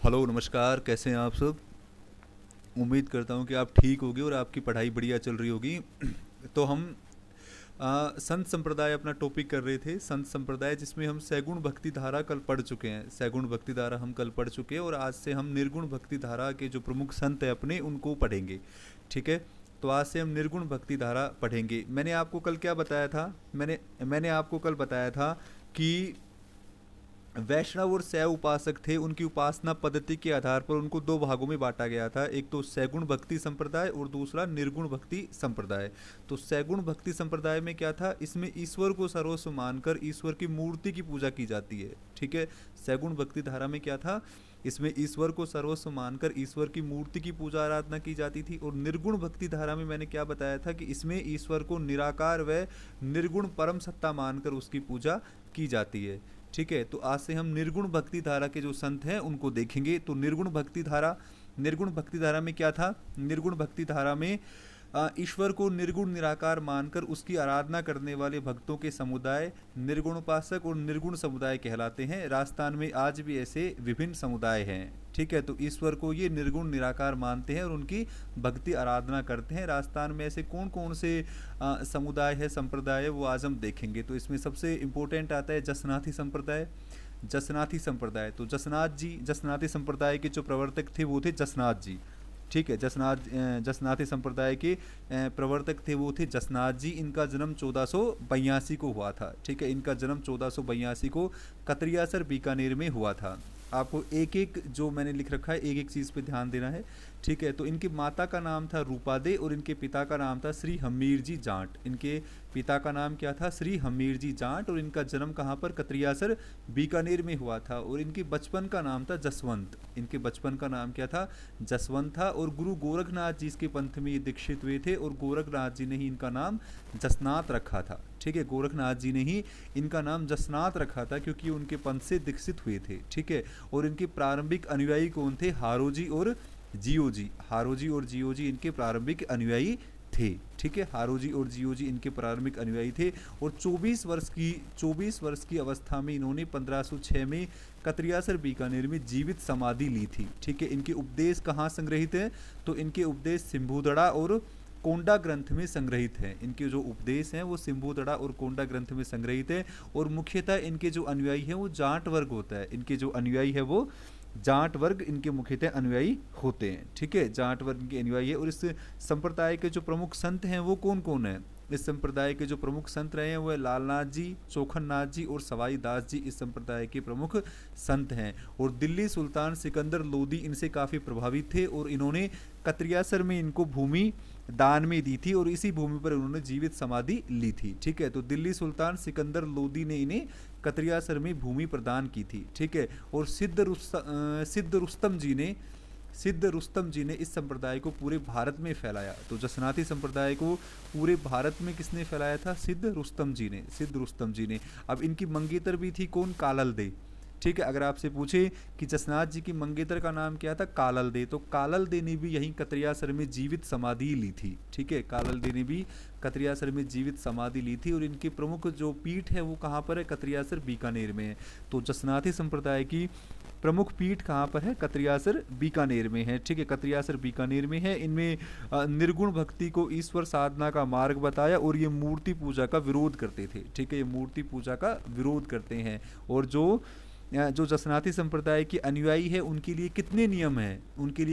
Hello नमस्कार, कैसे हैं आप सब। उम्मीद करता हूँ कि आप ठीक होगे और आपकी पढ़ाई बढ़िया चल रही होगी। तो हम संत संप्रदाय अपना टॉपिक कर रहे थे, संत संप्रदाय, जिसमें हम सैगुण भक्ति धारा कल पढ़ चुके हैं। सैगुण भक्ति धारा हम कल पढ़ चुके हैं और आज से हम निर्गुण भक्ति धारा के जो प्रमुख संत हैं अपने उनको पढ़ेंगे। ठीक है। तो आज से हम निर्गुण भक्ति धारा पढ़ेंगे। मैंने आपको कल क्या बताया था? मैंने आपको कल बताया था कि वैष्णव और शैव उपासक थे, उनकी उपासना पद्धति के आधार पर उनको दो भागों में बांटा गया था। एक तो सैगुण भक्ति संप्रदाय और दूसरा निर्गुण भक्ति संप्रदाय। तो सैगुण भक्ति संप्रदाय में क्या था? इसमें ईश्वर को सर्वस्व मानकर ईश्वर की मूर्ति की पूजा की जाती है। ठीक है। सैगुण भक्ति धारा में क्या था? इसमें ईश्वर को सर्वस्व मानकर ईश्वर की मूर्ति की पूजा आराधना की जाती थी। और निर्गुण भक्ति धारा में मैंने क्या बताया था कि इसमें ईश्वर को निराकार व निर्गुण परम सत्ता मानकर उसकी पूजा की जाती है। ठीक है। तो आज से हम निर्गुण भक्ति धारा के जो संत हैं उनको देखेंगे। तो निर्गुण भक्ति धारा में क्या था? निर्गुण भक्ति धारा में ईश्वर को निर्गुण निराकार मानकर उसकी आराधना करने वाले भक्तों के समुदाय निर्गुण उपासक और निर्गुण समुदाय कहलाते हैं। राजस्थान में आज भी ऐसे विभिन्न समुदाय हैं। ठीक है। तो ईश्वर को ये निर्गुण निराकार मानते हैं और उनकी भक्ति आराधना करते हैं। राजस्थान में ऐसे कौन कौन से समुदाय है, संप्रदाय है, वो आज हम देखेंगे। तो इसमें सबसे इम्पोर्टेंट आता है जसनाथी संप्रदाय। जसनाथी संप्रदाय, तो जसनाथी संप्रदाय के जो प्रवर्तक थे वो थे जसनाथ जी। ठीक है। जसनाथी संप्रदाय के प्रवर्तक थे वो थे जसनाथ जी। इनका जन्म 1482 को हुआ था। ठीक है। इनका जन्म 1482 को कतरियासर बीकानेर में हुआ था। आपको एक एक जो मैंने लिख रखा है एक एक चीज़ पे ध्यान देना है। ठीक है। तो इनकी माता का नाम था रूपा दे और इनके पिता का नाम था श्री हमीर जी जाट। इनके पिता का नाम क्या था? श्री हमीर जी जाट। और इनका जन्म कहाँ पर? कतरियासर बीकानेर में हुआ था। और इनके बचपन का नाम था जसवंत। इनके बचपन का नाम क्या था? जसवंत था। और गुरु गोरखनाथ जी इसके पंथ में ये दीक्षित हुए थे और गोरखनाथ जी ने ही इनका नाम जसनाथ रखा था। ठीक है। गोरखनाथ जी ने ही इनका नाम जसनाथ रखा था क्योंकि उनके पंथ से दीक्षित हुए थे। ठीक है। और इनके प्रारंभिक अनुयायी कौन थे? हारोजी और जियोजी। हारोजी और जियोजी इनके प्रारंभिक अनुयायी थे। ठीक है। हारोजी और जियोजी इनके प्रारंभिक अनुयायी थे। और 24 वर्ष की अवस्था में इन्होंने 1506 में कतरियासर बीकानेर में जीवित समाधि ली थी। ठीक है। इनके उपदेश कहाँ संग्रहित हैं? तो इनके उपदेश सिंभुदड़ा और कोंडा ग्रंथ में संग्रहित हैं। इनके जो उपदेश हैं वो सिंभुदड़ा और कोंडा ग्रंथ में संग्रहित है। और मुख्यतः इनके जो अनुयायी हैं वो जाट वर्ग होता है। इनके जो अनुयायी है वो जाट वर्ग इनके मुख्यतः अनुयायी होते हैं। ठीक है। जाट वर्ग के अनुयायी है। और इस संप्रदाय के जो प्रमुख संत हैं वो कौन कौन है? इस संप्रदाय के जो प्रमुख संत रहे हैं वो है लालनाथ जी, चोखननाथ जी और सवाई दास जी इस संप्रदाय के प्रमुख संत हैं। और दिल्ली सुल्तान सिकंदर लोदी इनसे काफ़ी प्रभावित थे और इन्होंने कतरियासर में इनको भूमि दान में दी थी और इसी भूमि पर उन्होंने जीवित समाधि ली थी। ठीक है। तो दिल्ली सुल्तान सिकंदर लोदी ने इन्हें कतरियासर में भूमि प्रदान की थी। ठीक है। और सिद्ध रुस्तम जी ने इस संप्रदाय को पूरे भारत में फैलाया। तो जसनाथी संप्रदाय को पूरे भारत में किसने फैलाया था? सिद्ध रुस्तम जी ने। अब इनकी मंगेतर भी थी कौन? कालल दे। ठीक है। अगर आपसे पूछे कि जसनाथ जी की मंगेतर का नाम क्या था? कालल दे। तो कालल दे ने भी यहीं कतरियासर में जीवित समाधि ली थी। ठीक है। कालल दे ने भी कतरियासर में जीवित समाधि ली थी। और इनकी प्रमुख जो पीठ है वो कहाँ पर है? कतरियासर बीकानेर में है। तो जसनाथी संप्रदाय की प्रमुख पीठ कहाँ पर है? कतरियासर बीकानेर में है। ठीक है। कतरियासर बीकानेर में है। इनमें निर्गुण भक्ति को ईश्वर साधना का मार्ग बताया और ये मूर्ति पूजा का विरोध करते थे। ठीक है। ये मूर्ति पूजा का विरोध करते हैं। और जो जसनाथी संप्रदाय के अनुयायी है उनके लिए कितने नियम हैं? उनके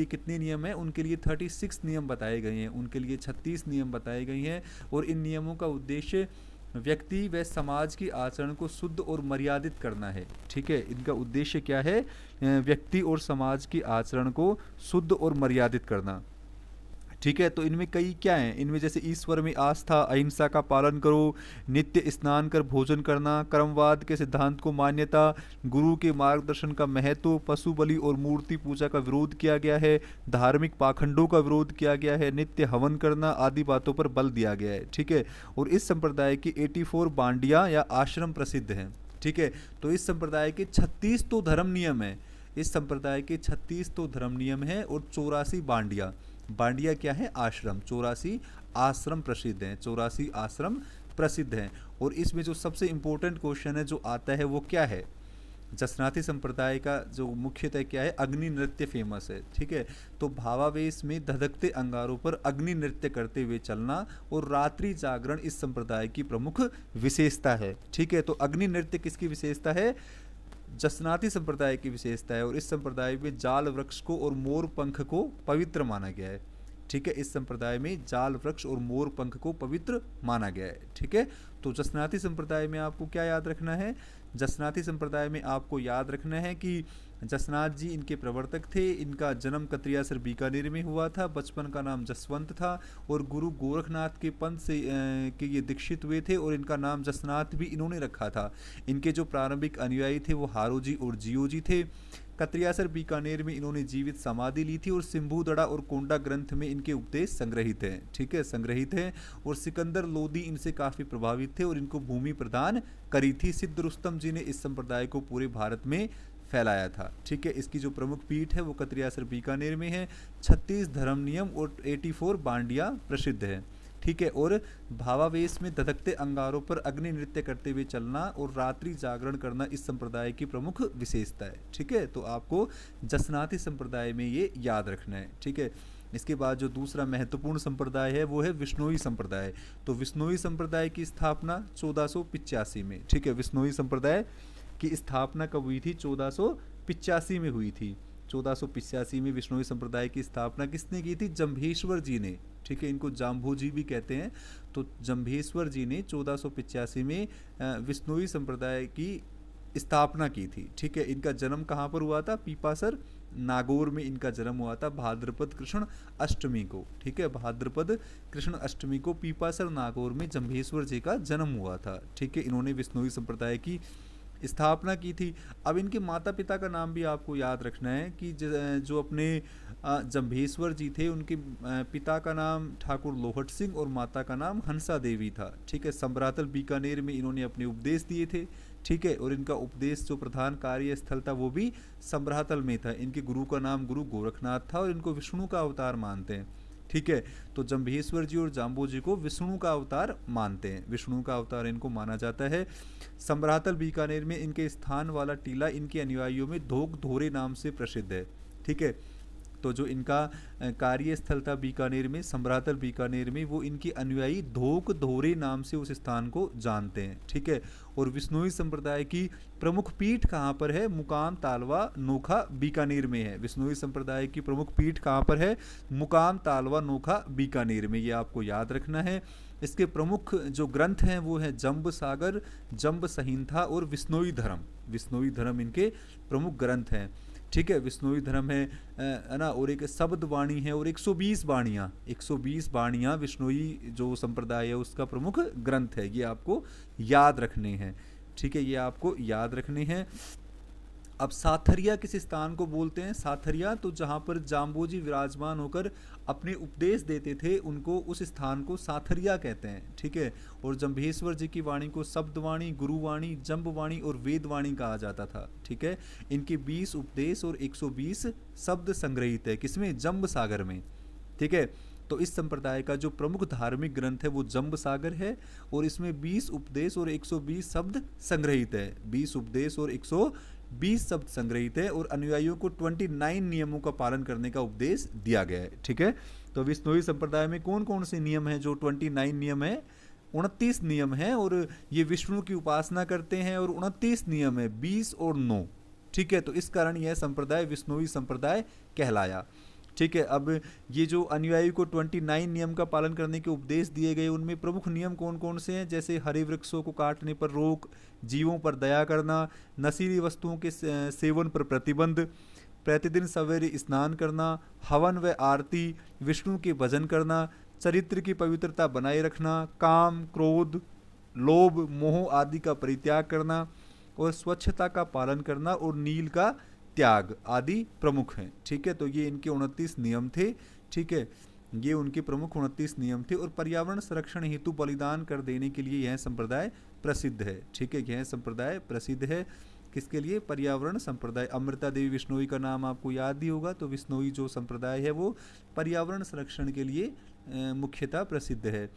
लिए 36 नियम बताए गए हैं। उनके लिए 36 नियम बताए गए हैं। और इन नियमों का उद्देश्य व्यक्ति व समाज की आचरण को शुद्ध और मर्यादित करना है। ठीक है। इनका उद्देश्य क्या है? व्यक्ति और समाज की आचरण को शुद्ध और मर्यादित करना। ठीक है। तो इनमें कई क्या हैं? इनमें जैसे ईश्वर में आस्था, अहिंसा का पालन करो, नित्य स्नान कर भोजन करना, कर्मवाद के सिद्धांत को मान्यता, गुरु के मार्गदर्शन का महत्व, पशु बलि और मूर्ति पूजा का विरोध किया गया है, धार्मिक पाखंडों का विरोध किया गया है, नित्य हवन करना आदि बातों पर बल दिया गया है। ठीक है। और इस संप्रदाय की 84 बांडिया या आश्रम प्रसिद्ध हैं। ठीक है। तो इस संप्रदाय के 36 तो धर्म नियम है। इस संप्रदाय के 36 तो धर्म नियम है और 84 बांडिया। बांडिया क्या है? आश्रम। 84 आश्रम प्रसिद्ध हैं। 84 आश्रम प्रसिद्ध हैं। और इसमें जो सबसे इम्पोर्टेंट क्वेश्चन है जो आता है वो क्या है? जसनाती संप्रदाय का जो मुख्यतः क्या है, अग्नि नृत्य फेमस है। ठीक है, तो भावावेश में धधकते अंगारों पर अग्नि नृत्य करते हुए चलना और रात्रि जागरण इस संप्रदाय की प्रमुख विशेषता है। ठीक है, तो अग्नि नृत्य किसकी विशेषता है? जसनाती संप्रदाय की विशेषता है। और इस संप्रदाय में जाल वृक्ष को और मोर पंख को पवित्र माना गया है। ठीक है, इस संप्रदाय में जाल वृक्ष और मोर पंख को पवित्र माना गया है। ठीक है, तो जसनाती संप्रदाय में आपको क्या याद रखना है? जसनाती संप्रदाय में आपको याद रखना है कि जसनाथ जी इनके प्रवर्तक थे। इनका जन्म कत्रियासर बीकानेर में हुआ था। बचपन का नाम जसवंत था और गुरु गोरखनाथ के पंथ से के ये दीक्षित हुए थे और इनका नाम जसनाथ भी इन्होंने रखा था। इनके जो प्रारंभिक अनुयायी थे वो हारो जी और जियो जी थे। कत्रियासर बीकानेर में इन्होंने जीवित समाधि ली थी और सिंभुदड़ा और कोंडा ग्रंथ में इनके उपदेश संग्रहित हैं। ठीक है, संग्रहित हैं। और सिकंदर लोदी इनसे काफ़ी प्रभावित थे और इनको भूमि प्रदान करी थी। सिद्ध रुस्तम जी ने इस संप्रदाय को पूरे भारत में फैलाया था। ठीक है, इसकी जो प्रमुख पीठ है वो कत्रियासर बीकानेर में है। 36 धर्म नियम और 84 बांडिया प्रसिद्ध है। ठीक है, और भावावेश में धधकते अंगारों पर अग्नि नृत्य करते हुए चलना और रात्रि जागरण करना इस संप्रदाय की प्रमुख विशेषता है। ठीक है, तो आपको जसनाती संप्रदाय में ये याद रखना है। ठीक है, इसके बाद जो दूसरा महत्वपूर्ण संप्रदाय है वो है विश्नोई संप्रदाय। तो विश्नोई संप्रदाय की स्थापना 1485 में। ठीक है, विश्नोई संप्रदाय की स्थापना कब हुई थी? 1485 में हुई थी। 1485 में विश्नोई संप्रदाय की स्थापना किसने की थी? जम्भेश्वर जी ने। ठीक है, इनको जाम्भू जी भी कहते हैं। तो जम्भेश्वर जी ने 1485 में विश्नोई संप्रदाय की स्थापना की थी। ठीक है, इनका जन्म कहाँ पर हुआ था? पीपासर नागौर में इनका जन्म हुआ था भाद्रपद कृष्ण अष्टमी को। ठीक है, भाद्रपद कृष्ण अष्टमी को पीपासर नागौर में जम्भेश्वर जी का जन्म हुआ था। ठीक है, इन्होंने विश्नोई संप्रदाय की स्थापना की थी। अब इनके माता पिता का नाम भी आपको याद रखना है कि जो अपने जम्भेश्वर जी थे उनके पिता का नाम ठाकुर लोहट सिंह और माता का नाम हंसा देवी था। ठीक है, सम्रातल बीकानेर में इन्होंने अपने उपदेश दिए थे। ठीक है, और इनका उपदेश जो प्रधान कार्य स्थल था वो भी सम्रातल में था। इनके गुरु का नाम गुरु गोरखनाथ था और इनको विष्णु का अवतार मानते हैं। ठीक है, तो जम्भेश्वर जी और जाम्बू जी को विष्णु का अवतार मानते हैं। विष्णु का अवतार इनको माना जाता है। सम्रातल बीकानेर में इनके स्थान वाला टीला इनके अनुयायियों में धोक धोरे नाम से प्रसिद्ध है। ठीक है, तो जो इनका कार्यस्थल था बीकानेर में, सम्रातल बीकानेर में, वो इनके अनुयायी धोक धोरे नाम से उस स्थान को जानते हैं। ठीक है, और विश्नोई संप्रदाय की प्रमुख पीठ कहाँ पर है? मुकाम तालवा नोखा बीकानेर में है। विश्नोई संप्रदाय की प्रमुख पीठ कहाँ पर है? मुकाम तालवा नोखा बीकानेर में। ये आपको याद रखना है। इसके प्रमुख जो ग्रंथ हैं वो है जंब सागर, जंब संहिता और विश्नोई धर्म। विश्नोई धर्म इनके प्रमुख ग्रंथ हैं। ठीक है, विश्नोई धर्म है ना, और एक शब्द वाणी है और 120 बाणियाँ, 120 बाणियाँ विश्नोई जो संप्रदाय है उसका प्रमुख ग्रंथ है। ये आपको याद रखने हैं। ठीक है, ये आपको याद रखने हैं। अब साथरिया किस स्थान को बोलते हैं? साथरिया, तो जहाँ पर जाम्बू जी विराजमान होकर अपने उपदेश देते थे उनको, उस स्थान को साथरिया कहते हैं। ठीक है, और जम्भेश्वर जी की वाणी को शब्दवाणी, गुरुवाणी, जम्बवाणी और वेदवाणी कहा जाता था। ठीक है, इनके 20 उपदेश और 120 शब्द संग्रहित है। किसमें? जम्ब सागर में। ठीक है, तो इस संप्रदाय का जो प्रमुख धार्मिक ग्रंथ है वो जंब सागर है और इसमें 20 उपदेश और 120 शब्द संग्रहित है। 20 उपदेश और 120 शब्द संग्रहित है और अनुयायियों को 29 नियमों का पालन करने का उपदेश दिया गया है। ठीक है, तो विश्नोई संप्रदाय में कौन कौन से नियम हैं? जो 29 नियम है, 29 नियम है और ये विष्णु की उपासना करते हैं और 29 नियम है, 20 और 9। ठीक है, तो इस कारण यह संप्रदाय विश्नोई संप्रदाय कहलाया। ठीक है, अब ये जो अनुयायी को 29 नियम का पालन करने के उपदेश दिए गए उनमें प्रमुख नियम कौन कौन से हैं? जैसे हरे वृक्षों को काटने पर रोक, जीवों पर दया करना, नशीली वस्तुओं के सेवन पर प्रतिबंध, प्रतिदिन सवेरे स्नान करना, हवन व आरती, विष्णु के भजन करना, चरित्र की पवित्रता बनाए रखना, काम, क्रोध, लोभ, मोह आदि का परित्याग करना और स्वच्छता का पालन करना और नील का त्याग आदि प्रमुख हैं। ठीक है, तो ये इनके 29 नियम थे। ठीक है, ये उनके प्रमुख 29 नियम थे और पर्यावरण संरक्षण हेतु बलिदान कर देने के लिए यह संप्रदाय प्रसिद्ध है। ठीक है, यह संप्रदाय प्रसिद्ध है किसके लिए? पर्यावरण संप्रदाय। अमृता देवी विश्नोई का नाम आपको याद ही होगा। तो विश्नोई जो संप्रदाय है वो पर्यावरण संरक्षण के लिए मुख्यतः प्रसिद्ध है।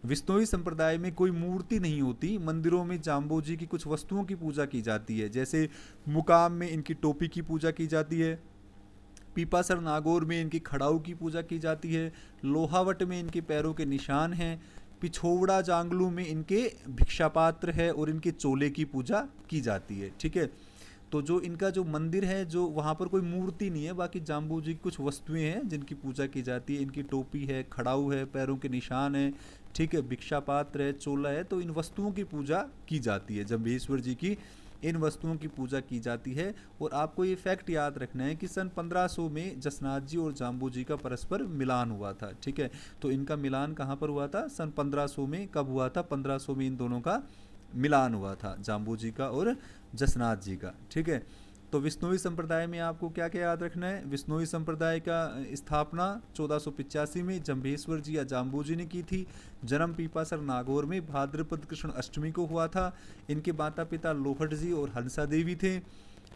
विष्णोई संप्रदाय में कोई मूर्ति नहीं होती, मंदिरों में जाम्बोजी की कुछ वस्तुओं की पूजा की जाती है, जैसे मुकाम में इनकी टोपी की पूजा की जाती है, पीपासर नागौर में इनकी खड़ाऊ की पूजा की जाती है, लोहावट में इनके पैरों के निशान हैं, पिछोवड़ा जांगलू में इनके भिक्षापात्र है और इनके चोले की पूजा की जाती है। ठीक है, तो जो इनका जो मंदिर है, जो वहाँ पर कोई मूर्ति नहीं है, बाकी जाम्बू जी की कुछ वस्तुएं हैं जिनकी पूजा की जाती है। इनकी टोपी है, खड़ाऊ है, पैरों के निशान है, ठीक है, भिक्षा पात्र है, चोला है, तो इन वस्तुओं की पूजा की जाती है। जम्भेश्वर जी की इन वस्तुओं की पूजा की जाती है। और आपको ये फैक्ट याद रखना है कि सन 1500 में जसनाथ जी और जाम्बू जी का परस्पर मिलान हुआ था। ठीक है, तो इनका मिलान कहाँ पर हुआ था? सन 1500 में। कब हुआ था? 1500 में इन दोनों का मिलान हुआ था, जाम्बू जी का और जसनाथ जी का। ठीक है, तो विष्णोई संप्रदाय में आपको क्या क्या याद रखना है? विष्णोई संप्रदाय का स्थापना 1485 में जम्भेश्वर जी या जाम्बू जी ने की थी। जन्म पीपासर नागौर में भाद्रपद कृष्ण अष्टमी को हुआ था। इनके माता पिता लोहट जी और हंसा देवी थे।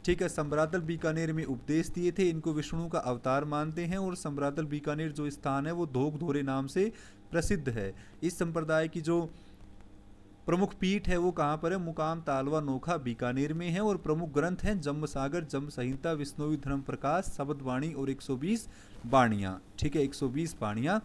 ठीक है, सम्रादल बीकानेर में उपदेश दिए थे। इनको विष्णु का अवतार मानते हैं और सम्रादल बीकानेर जो स्थान है वो धोक धोरे नाम से प्रसिद्ध है। इस संप्रदाय की जो प्रमुख पीठ है वो कहाँ पर है? मुकाम तालवा नोखा बीकानेर में है। और प्रमुख ग्रंथ हैं जम्ब सागर, जम्ब संहिता, विष्णोई धर्म प्रकाश, शब्द वाणी और 120 बाणियाँ। ठीक है, 120 बाणियाँ।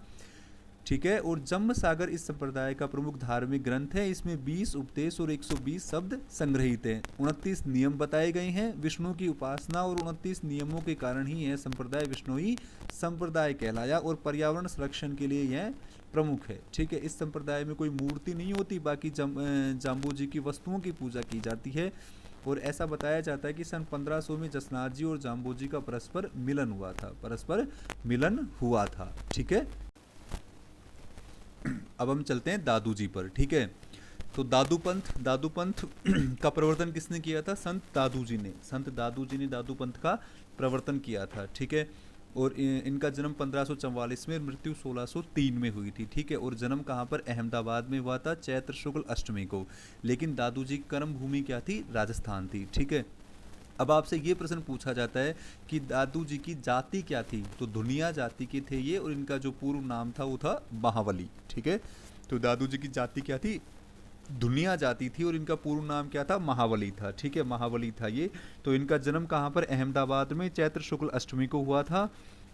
ठीक है, और जम्ब सागर इस संप्रदाय का प्रमुख धार्मिक ग्रंथ है। इसमें 20 उपदेश और 120 शब्द संग्रहित हैं। 29 नियम बताए गए हैं विष्णु की उपासना, और 29 नियमों के कारण ही यह संप्रदाय विष्णोई संप्रदाय कहलाया और पर्यावरण संरक्षण के लिए यह प्रमुख है। ठीक है, इस संप्रदाय में कोई मूर्ति नहीं होती, बाकी जाम्बू जी की वस्तुओं की पूजा की जाती है। और ऐसा बताया जाता है कि सन 1500 में जसनाथ जी और जाम्बू जी का परस्पर मिलन हुआ था, परस्पर मिलन हुआ था। ठीक है, अब हम चलते हैं दादू जी पर। ठीक है, तो दादू पंथ का प्रवर्तन किसने किया था? संत दादू जी ने। संत दादू जी ने दादू पंथ का प्रवर्तन किया था। ठीक है, और इनका जन्म 1544 में, मृत्यु 1603 में हुई थी। ठीक है, और जन्म कहाँ पर? अहमदाबाद में हुआ था, चैत्र शुक्ल अष्टमी को। लेकिन दादू जी की कर्म भूमि क्या थी? राजस्थान थी। ठीक है, अब आपसे ये प्रश्न पूछा जाता है कि दादू जी की जाति क्या थी? तो धुनिया जाति के थे ये, और इनका जो पूर्व नाम था वो था महावली। ठीक है, तो दादू जी की जाति क्या थी? धुनिया जाति थी, और इनका पूर्व नाम क्या था? महावली था। ठीक है, महावली था ये। तो इनका जन्म कहाँ पर? अहमदाबाद में चैत्र शुक्ल अष्टमी को हुआ था।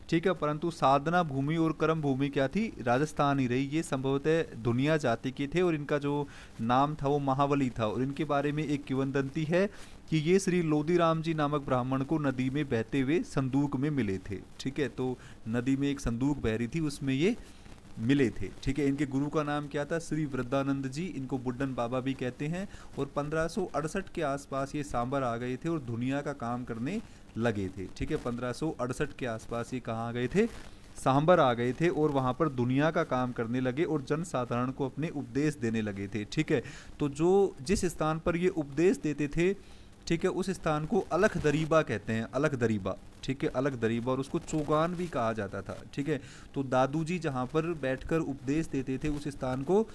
ठीक है, परंतु साधना भूमि और कर्म भूमि क्या थी? राजस्थान ही रही। ये संभवतः धुनिया जाति के थे, और इनका जो नाम था वो महावली था। और इनके बारे में एक किंवदंती है कि ये श्री लोदीराम जी नामक ब्राह्मण को नदी में बहते हुए संदूक में मिले थे। ठीक है, तो नदी में एक संदूक बह रही थी, उसमें ये मिले थे। ठीक है, इनके गुरु का नाम क्या था? श्री वृद्धानंद जी। इनको बुड्ढन बाबा भी कहते हैं। और 1568 के आसपास ये सांबर आ गए थे और दुनिया का काम करने लगे थे। ठीक है, 1568 के आसपास ये कहाँ आ गए थे? सांबर आ गए थे, और वहाँ पर दुनिया का काम करने लगे और जनसाधारण को अपने उपदेश देने लगे थे। ठीक है, तो जो जिस स्थान पर ये उपदेश देते थे, ठीक है, उस स्थान को अलख दरीबा कहते हैं, अलख दरीबा। ठीक है, अलख दरीबा, और उसको चौगान भी कहा जाता था। ठीक है, तो दादू जी जहाँ पर बैठकर उपदेश देते थे उस स्थान को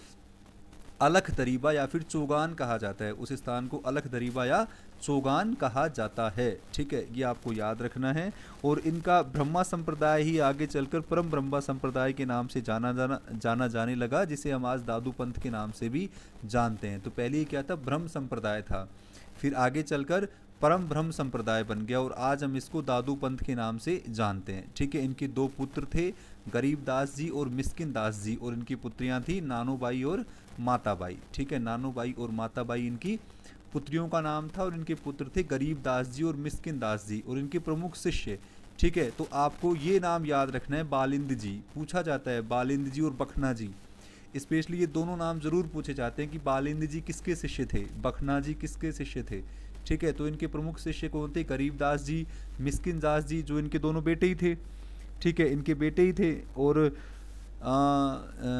अलख दरीबा या फिर चौगान कहा जाता है। उस स्थान को अलख दरीबा या चौगान कहा जाता है। ठीक है, ये आपको याद रखना है। और इनका ब्रह्मा संप्रदाय ही आगे चलकर परम ब्रह्मा संप्रदाय के नाम से जाना जाने लगा, जिसे हम आज दादू पंथ के नाम से भी जानते हैं। तो पहले ये क्या था? ब्रह्म संप्रदाय था, फिर आगे चलकर परम ब्रह्म संप्रदाय बन गया, और आज हम इसको दादू पंथ के नाम से जानते हैं। ठीक है, इनके दो पुत्र थे, गरीब दास जी और मिस्किन दास जी, और इनकी पुत्रियां थी नानूबाई और माताबाई। ठीक है, नानूबाई और माताबाई इनकी पुत्रियों का नाम था, और इनके पुत्र थे गरीब दास जी और मिस्किन दास जी, और इनके प्रमुख शिष्य। ठीक है, तो आपको ये नाम याद रखना है, बालिंद जी पूछा जाता है, बालिंद जी और बखना जी। स्पेशली ये दोनों नाम जरूर पूछे जाते हैं कि बालिंद जी किसके शिष्य थे, बखना जी किसके शिष्य थे। ठीक है, तो इनके प्रमुख शिष्य कौन थे? गरीब दास जी, मिस्किन दास जी, जो इनके दोनों बेटे ही थे। ठीक है, इनके बेटे ही थे। और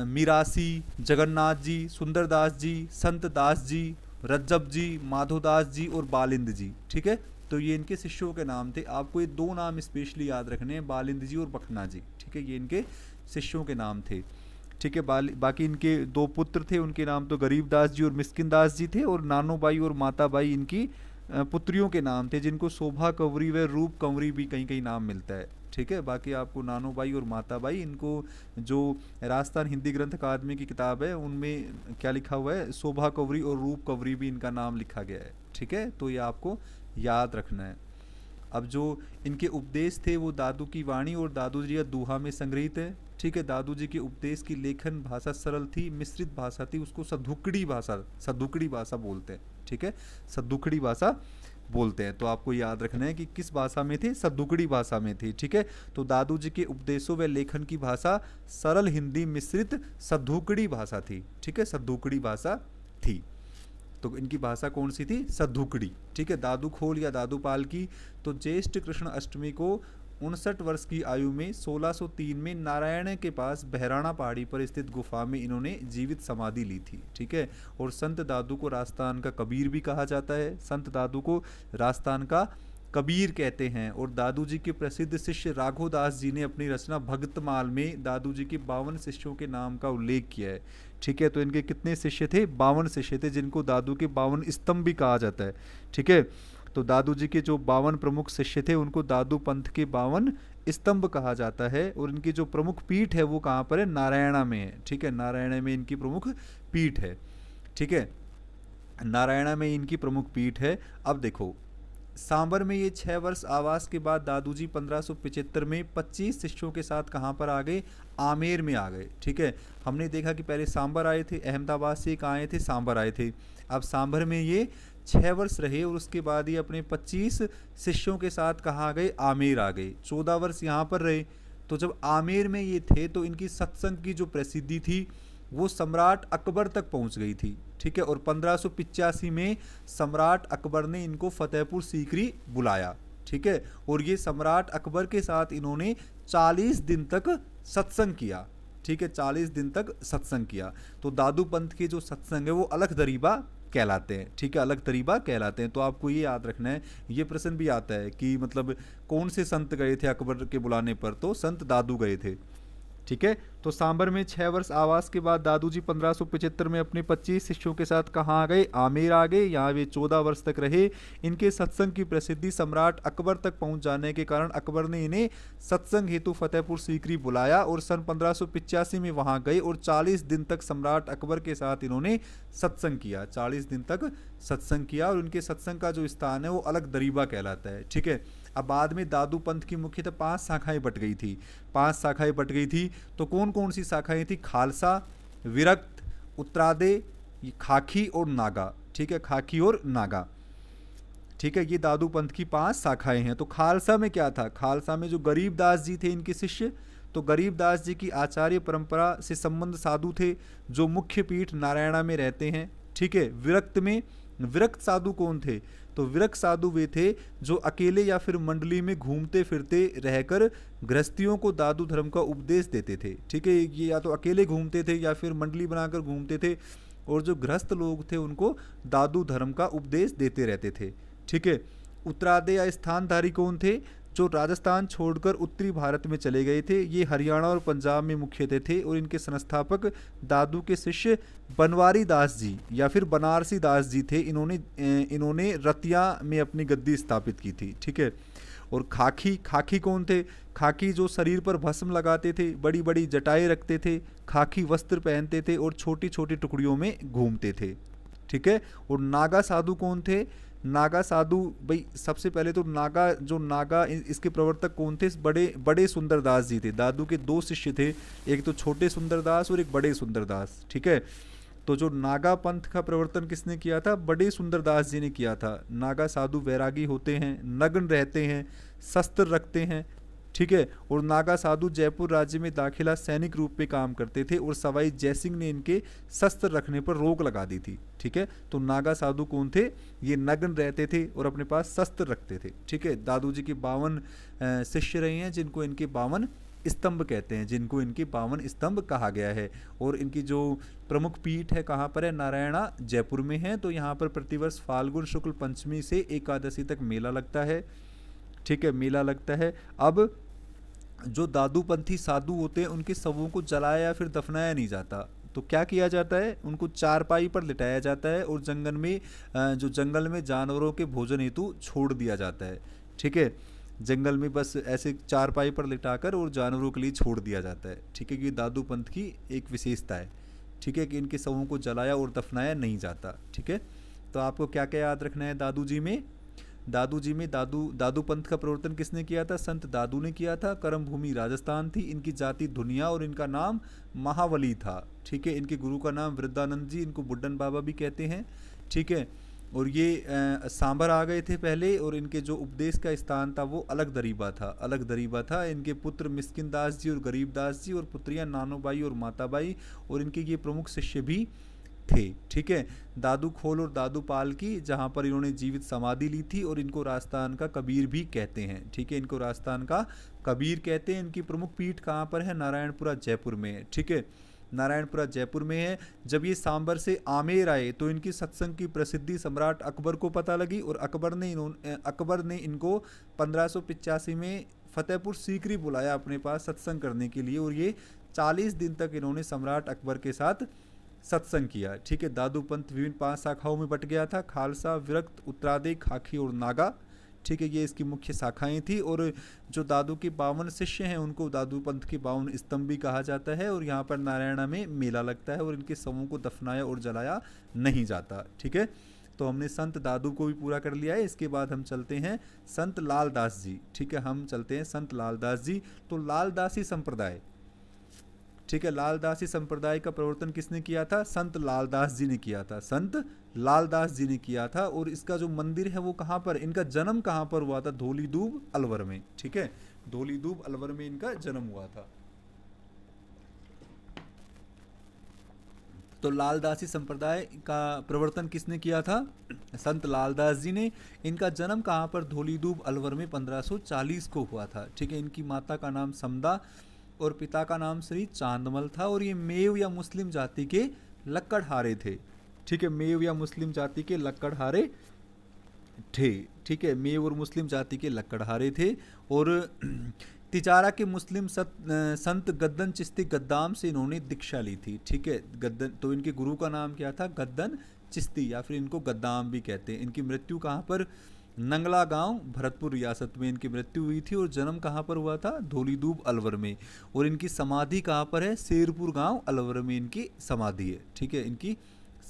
मीरासी, जगन्नाथ जी, सुंदरदास जी, संत दास जी, रज्जब जी, माधोदास जी और बालिंद जी। ठीक है, तो ये इनके शिष्यों के नाम थे। आपको ये दो नाम स्पेशली याद रखने हैं, बालिंद जी और बखना जी। ठीक है, ये इनके शिष्यों के नाम थे। ठीक है, बाकी इनके दो पुत्र थे, उनके नाम तो गरीब दास जी और मिस्किन दास जी थे, और नानोबाई और माताबाई इनकी पुत्रियों के नाम थे, जिनको शोभा कंवरी व रूप कंवरी भी कहीं कहीं नाम मिलता है। ठीक है। बाकी आपको नानो बाई और माता बाई, इनको जो राजस्थान हिंदी ग्रंथ अकादमी की किताब है उनमें क्या लिखा हुआ है, शोभा कंवरी और रूप कंवरी भी इनका नाम लिखा गया है, ठीक है। तो ये आपको याद रखना है। अब जो इनके उपदेश थे वो दादू की वाणी और दादू जी का दोहा में संग्रहित है, ठीक है। दादू जी के उपदेश की लेखन भाषा सरल थी, मिश्रित भाषा थी, उसको सदुकड़ी भाषा बोलते हैं, ठीक है। सदुकड़ी भाषा बोलते हैं। तो आपको याद रखना है कि किस भाषा में थे, सदुकड़ी भाषा में थे, ठीक है। तो दादू जी के उपदेशों व लेखन की भाषा सरल हिंदी मिश्रित सदुकड़ी भाषा थी, ठीक है, सदुकड़ी भाषा थी। तो इनकी भाषा कौन सी थी, सदुकड़ी, ठीक है। दादू खोल या दादू पाल की तो ज्येष्ठ कृष्ण अष्टमी को 59 वर्ष की आयु में 1603 में नारायण के पास बहराणा पहाड़ी पर स्थित गुफा में इन्होंने जीवित समाधि ली थी, ठीक है। और संत दादू को राजस्थान का कबीर भी कहा जाता है, संत दादू को राजस्थान का कबीर कहते हैं। और दादू जी के प्रसिद्ध शिष्य राघव दास जी ने अपनी रचना भक्तमाल में दादू जी के 52 शिष्यों के नाम का उल्लेख किया है, ठीक है। तो इनके कितने शिष्य थे, 52 शिष्य थे, जिनको दादू के 52 स्तंभ भी कहा जाता है, ठीक है। तो दादू जी के जो 52 प्रमुख शिष्य थे उनको दादू पंथ के 52 स्तंभ कहा जाता है। और इनकी जो प्रमुख पीठ है वो कहाँ पर है, नारायणा में है, ठीक है। नारायणा में इनकी प्रमुख पीठ है, ठीक है। नारायणा में इनकी प्रमुख पीठ है। अब देखो, सांबर में ये 6 वर्ष आवास के बाद दादू जी 1575 में 25 शिष्यों के साथ कहाँ पर आ गए, आमेर में आ गए, ठीक है। हमने देखा कि पहले सांबर आए थे, अहमदाबाद से कहाँ आए थे, सांबर आए थे। अब सांबर में ये 6 वर्ष रहे और उसके बाद ये अपने 25 शिष्यों के साथ कहाँ आ गए, आमेर आ गए। 14 वर्ष यहाँ पर रहे। तो जब आमेर में ये थे तो इनकी सत्संग की जो प्रसिद्धि थी वो सम्राट अकबर तक पहुंच गई थी, ठीक है। और 1585 में सम्राट अकबर ने इनको फतेहपुर सीकरी बुलाया, ठीक है। और ये सम्राट अकबर के साथ इन्होंने 40 दिन तक सत्संग किया, ठीक है, 40 दिन तक सत्संग किया। तो दादू पंथ के जो सत्संग है वो अलग दरीबा कहलाते हैं, ठीक है, अलग दरीबा कहलाते हैं। तो आपको ये याद रखना है, ये प्रश्न भी आता है कि मतलब कौन से संत गए थे अकबर के बुलाने पर, तो संत दादू गए थे, ठीक है। तो सांबर में 6 वर्ष आवास के बाद दादू जी 1575 में अपने 25 शिष्यों के साथ कहाँ आ गए, आमेर आ गए। यहाँ वे 14 वर्ष तक रहे। इनके सत्संग की प्रसिद्धि सम्राट अकबर तक पहुँच जाने के कारण अकबर ने इन्हें सत्संग हेतु फतेहपुर सीकरी बुलाया और सन 1585 में वहाँ गए और 40 दिन तक सम्राट अकबर के साथ इन्होंने सत्संग किया, 40 दिन तक सत्संग किया। और उनके सत्संग का जो स्थान है वो अलग दरीबा कहलाता है, ठीक है। अब बाद में दादू पंथ की मुख्यतः 5 शाखाएं बट गई थी, 5 शाखाएं बट गई थी। तो कौन कौन सी शाखाएं थी, खालसा, विरक्त, उत्तरादे, खाकी और नागा, ठीक है, खाकी और नागा, ठीक है। ये दादू पंथ की 5 शाखाएं हैं। तो खालसा में क्या था, खालसा में जो गरीबदास जी थे इनके शिष्य, तो गरीबदास जी की आचार्य परंपरा से संबंध साधु थे जो मुख्य पीठ नारायणा में रहते हैं, ठीक है। विरक्त में विरक्त साधु कौन थे, तो विरक्त साधु वे थे जो अकेले या फिर मंडली में घूमते फिरते रहकर गृहस्थियों को दादू धर्म का उपदेश देते थे, ठीक है। ये या तो अकेले घूमते थे या फिर मंडली बनाकर घूमते थे और जो गृहस्थ लोग थे उनको दादू धर्म का उपदेश देते रहते थे, ठीक है। उत्तरादे या स्थानधारी कौन थे, जो राजस्थान छोड़कर उत्तरी भारत में चले गए थे। ये हरियाणा और पंजाब में मुख्यतः थे और इनके संस्थापक दादू के शिष्य बनवारी दास जी या फिर बनारसी दास जी थे। इन्होंने रतिया में अपनी गद्दी स्थापित की थी, ठीक है। और खाकी कौन थे, खाकी जो शरीर पर भस्म लगाते थे, बड़ी बड़ी जटाएं रखते थे, खाकी वस्त्र पहनते थे और छोटी छोटी टुकड़ियों में घूमते थे, ठीक है। और नागा साधु कौन थे, नागा साधु भाई सबसे पहले तो नागा इसके प्रवर्तक कौन थे, बड़े सुंदरदास जी थे। दादू के 2 शिष्य थे, एक तो छोटे सुंदरदास और एक बड़े सुंदरदास, ठीक है। तो जो नागा पंथ का प्रवर्तन किसने किया था, बड़े सुंदरदास जी ने किया था। नागा साधु वैरागी होते हैं, नग्न रहते हैं, शस्त्र रखते हैं, ठीक है। और नागा साधु जयपुर राज्य में दाखिला सैनिक रूप में काम करते थे और सवाई जयसिंह ने इनके शस्त्र रखने पर रोक लगा दी थी, ठीक है। तो नागा साधु कौन थे, ये नग्न रहते थे और अपने पास शस्त्र रखते थे, ठीक है। दादू जी के 52 शिष्य रहे हैं जिनको इनके 52 स्तंभ कहते हैं, जिनको इनके 52 स्तंभ कहा गया है। और इनकी जो प्रमुख पीठ है कहाँ पर है, नारायणा जयपुर में है। तो यहाँ पर प्रतिवर्ष फाल्गुन शुक्ल पंचमी से एकादशी तक मेला लगता है, ठीक है, मेला लगता है। अब जो दादूपंथी साधु होते हैं उनके शवों को जलाया या फिर दफनाया नहीं जाता, तो क्या किया जाता है, उनको चारपाई पर लिटाया जाता है और जंगल में जानवरों के भोजन हेतु छोड़ दिया जाता है, ठीक है। जंगल में बस ऐसे चारपाई पर लिटाकर और जानवरों के लिए छोड़ दिया जाता है। ठीक है, कि दादू पंथ की एक विशेषता है। ठीक है, कि इनके शवों को जलाया और दफनाया नहीं जाता। ठीक है, तो आपको क्या क्या याद रखना है दादू जी में? दादू पंथ का प्रवर्तन किसने किया था? संत दादू ने किया था। कर्म भूमि राजस्थान थी, इनकी जाति धुनिया और इनका नाम महावली था। ठीक है, इनके गुरु का नाम वृद्धानंद जी, इनको बुड्ढन बाबा भी कहते हैं। ठीक है, और ये सांभर आ गए थे पहले, और इनके जो उपदेश का स्थान था वो अलग दरीबा था। इनके पुत्र मिस्किन दास जी और गरीब दास जी, और पुत्रियां नानोबाई और माताबाई, और इनके ये प्रमुख शिष्य भी थे। ठीक है, दादू खोल और दादू पाल की, जहाँ पर इन्होंने जीवित समाधि ली थी, और इनको राजस्थान का कबीर भी कहते हैं। ठीक है, इनको राजस्थान का कबीर कहते हैं। इनकी प्रमुख पीठ कहाँ पर है? नारायणपुरा जयपुर में है। ठीक है, नारायणपुरा जयपुर में है। जब ये सांबर से आमेर आए तो इनकी सत्संग की प्रसिद्धि सम्राट अकबर को पता लगी, और अकबर ने इनको 1585 में फतेहपुर सीकरी बुलाया अपने पास सत्संग करने के लिए, और ये 40 दिन तक इन्होंने सम्राट अकबर के साथ सत्संग किया। ठीक है, दादू पंथ विभिन्न 5 शाखाओं में बट गया था: खालसा, विरक्त, उत्तरादि, खाकी और नागा। ठीक है, ये इसकी मुख्य शाखाएं थी। और जो दादू के 52 शिष्य हैं उनको दादू पंथ के 52 स्तंभ भी कहा जाता है। और यहाँ पर नारायणा में मेला लगता है, और इनके शवों को दफनाया और जलाया नहीं जाता। ठीक है, तो हमने संत दादू को भी पूरा कर लिया है। इसके बाद हम चलते हैं संत लालदास जी। ठीक है, हम चलते हैं संत लालदास जी। तो लालदासी संप्रदाय, ठीक है, लालदासी संप्रदाय का प्रवर्तन किसने किया था? संत लालदास जी ने किया था। संत लालदास जी ने किया था। और इसका जो मंदिर है वो कहाँ पर, इनका जन्म कहाँ पर हुआ था? धौलीधूप अलवर में। ठीक है, धौलीधूप अलवर में इनका जन्म हुआ था। तो लालदासी संप्रदाय का प्रवर्तन किसने किया था? संत लालदास जी ने। इनका जन्म कहाँ पर? धौलीधूप अलवर में 1540 को हुआ था। ठीक है, इनकी माता का नाम समदा और पिता का नाम श्री चांदमल था, और ये मेव या मुस्लिम जाति के लक्कड़हारे थे। ठीक है, मेव या मुस्लिम जाति के लक्कड़हारे थे। ठीक है, मेव और मुस्लिम जाति के लक्कड़हारे थे। और तिजारा के मुस्लिम संत गद्दन चिश्ती गद्दाम से इन्होंने दीक्षा ली थी। ठीक है, गद्दन, तो इनके गुरु का नाम क्या था? गद्दन चिश्ती, या फिर इनको गद्दाम भी कहते हैं। इनकी मृत्यु कहाँ पर? नंगला गांव, भरतपुर रियासत में इनकी मृत्यु हुई थी। और जन्म कहाँ पर हुआ था? धौलीधूप अलवर में। और इनकी समाधि कहाँ पर है? शेरपुर गांव अलवर में इनकी समाधि है। ठीक है, इनकी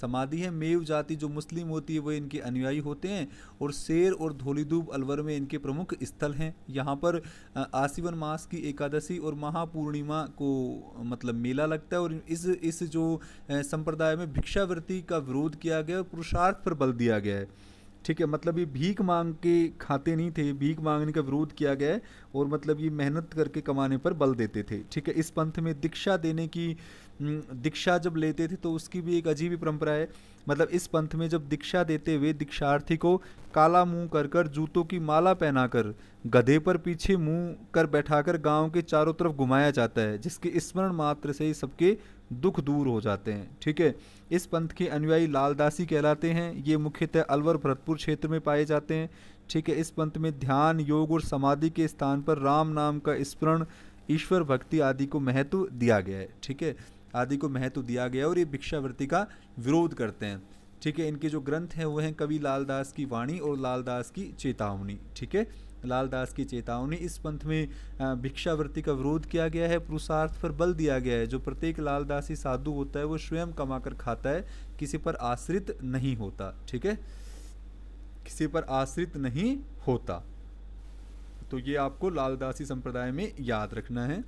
समाधि है। मेव जाति जो मुस्लिम होती है वो इनके अनुयायी होते हैं। और शेर और धौलीधूप अलवर में इनके प्रमुख स्थल हैं। यहाँ पर आसीवन मास की एकादशी और महापूर्णिमा को मतलब मेला लगता है। और इस जो संप्रदाय में भिक्षावृत्ति का विरोध किया गया और पुरुषार्थ पर बल दिया गया है। ठीक है, मतलब ये भीख मांग के खाते नहीं थे, भीख मांगने का विरोध किया गया है। और मतलब ये मेहनत करके कमाने पर बल देते थे। ठीक है, इस पंथ में दीक्षा देने की, दीक्षा जब लेते थे तो उसकी भी एक अजीब ही परंपरा है। मतलब इस पंथ में जब दीक्षा देते हुए दीक्षार्थी को काला मुंह कर जूतों की माला पहनाकर गधे पर पीछे मुंह कर बैठाकर गांव के चारों तरफ घुमाया जाता है, जिसके स्मरण मात्र से ही सबके दुख दूर हो जाते हैं। ठीक है, इस पंथ के अनुयायी लालदासी कहलाते हैं। ये मुख्यतः अलवर भरतपुर क्षेत्र में पाए जाते हैं। ठीक है, इस पंथ में ध्यान, योग और समाधि के स्थान पर राम नाम का स्मरण, ईश्वर भक्ति आदि को महत्व दिया गया है। ठीक है, आदि को महत्व दिया गया, और ये भिक्षावृत्ति का विरोध करते हैं। ठीक है, इनके जो ग्रंथ हैं वो हैं कवि लालदास की वाणी और लालदास की चेतावनी। ठीक है, लालदास की चेतावनी। इस पंथ में भिक्षावृत्ति का विरोध किया गया है, पुरुषार्थ पर बल दिया गया है। जो प्रत्येक लालदासी साधु होता है वो स्वयं कमाकर खाता है, किसी पर आश्रित नहीं होता। ठीक है, किसी पर आश्रित नहीं होता। तो ये आपको लालदासी संप्रदाय में याद रखना है।